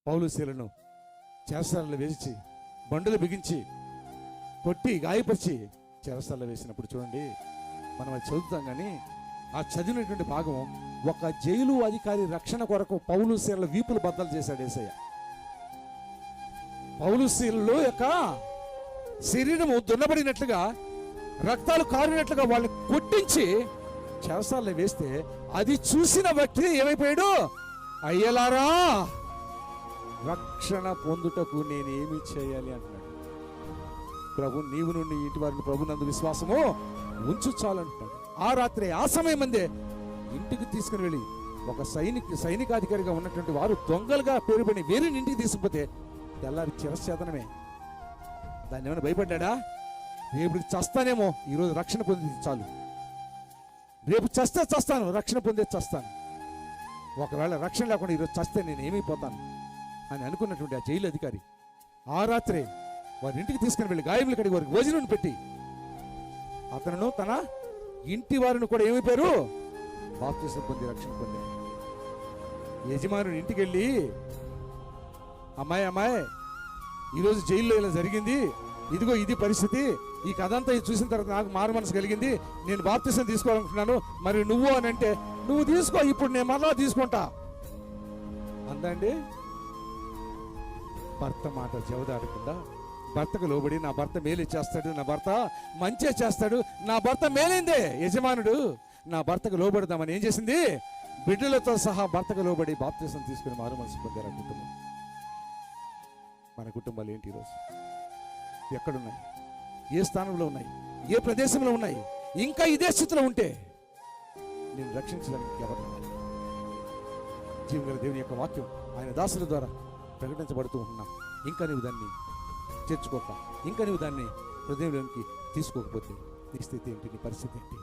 పౌలు శీలను చెరసాలలో వేసి బండులు బిగించి కొట్టి గాయపరిచి చెరసాలలో వేసినప్పుడు చూడండి, మనం అది చదువుతాం. కానీ ఆ చదివినటువంటి భాగం, ఒక జైలు అధికారి రక్షణ కొరకు పౌలు శీల వీపులు బద్దలు చేశాడు యేసయ్య. పౌలు శీలలో యొక్క శరీరము దున్నబడినట్లుగా, రక్తాలు కారినట్లుగా వాళ్ళని కొట్టించి చెరసాలలో వేస్తే అది చూసిన వ్యక్తి ఏమైపోయాడు? అయ్యలారా, రక్షణ పొందుటకు నేనేమి చేయాలి అంటున్నాడు. ప్రభు, నీవు నుండి ఇంటి వారిని ప్రభునందు విశ్వాసము ఉంచు చాలంటున్నాడు. ఆ రాత్రి ఆ సమయం మందే ఇంటికి తీసుకుని వెళ్ళి, ఒక సైనికాధికారిగా ఉన్నటువంటి వారు దొంగలుగా పేరుపడి వేరేని ఇంటికి తీసుకుపోతే తెల్లారి చిరశ్చేతనమే. దాన్ని ఏమైనా భయపడ్డా? రేపు చస్తానేమో, ఈరోజు రక్షణ పొంది చాలు, రేపు చస్తాను, రక్షణ పొందే చస్తాను, ఒకవేళ రక్షణ లేకుండా ఈరోజు చస్తే నేను ఏమైపోతాను అని అనుకున్నటువంటి ఆ జైలు అధికారి ఆ రాత్రే వారి ఇంటికి తీసుకుని వెళ్ళి గాయములు కడిగి వారికి భోజనం పెట్టి అతను తన ఇంటి వారిని కూడా ఏమైపోయారు? బాప్తిసం పొంది రక్షణ పొందారు. యజమానుని ఇంటికి వెళ్ళి, అమ్మాయి ఈరోజు జైల్లో ఇలా జరిగింది, ఇదిగో ఇది పరిస్థితి, ఈ కథ అంతా చూసిన తర్వాత నాకు మారు మనసు కలిగింది, నేను బాప్తిసం తీసుకోవాలనుకుంటున్నాను, మరి నువ్వు అని అంటే, నువ్వు తీసుకో, ఇప్పుడు నేను మరలా తీసుకుంటా అందండి. భర్త మాట జవదాడకుండా భర్తకు లోబడి, నా భర్త మేలు చేస్తాడు, నా భర్త మంచి చేస్తాడు, నా భర్త మేలైందే, యజమానుడు నా భర్తకు లోబడదామని ఏం చేసింది? బిడ్డలతో సహా భర్తకు లోబడి బాప్తిసం తీసుకుని మారు మనసు పొందారు ఆ కుటుంబం. మన కుటుంబాలు ఏంటి ఈరోజు? ఎక్కడున్నాయి? ఏ స్థానంలో ఉన్నాయి? ఏ ప్రదేశంలో ఉన్నాయి? ఇంకా ఇదే స్థితిలో ఉంటే నేను రక్షించడానికి ఎవరు? జీవగల దేవుని యొక్క వాక్యం ఆయన దాసుల ద్వారా ప్రకటించబడుతూ ఉన్నాం. ఇంకా నీవు దాన్ని చేర్చుకోక, ఇంకా నీవు దాన్ని హృదయంలోనికి తీసుకోకపోతే నీ స్థితి ఏంటి? నీ పరిస్థితి ఏంటి?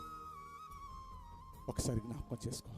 ఒకసారి జ్ఞాపకం చేసుకో.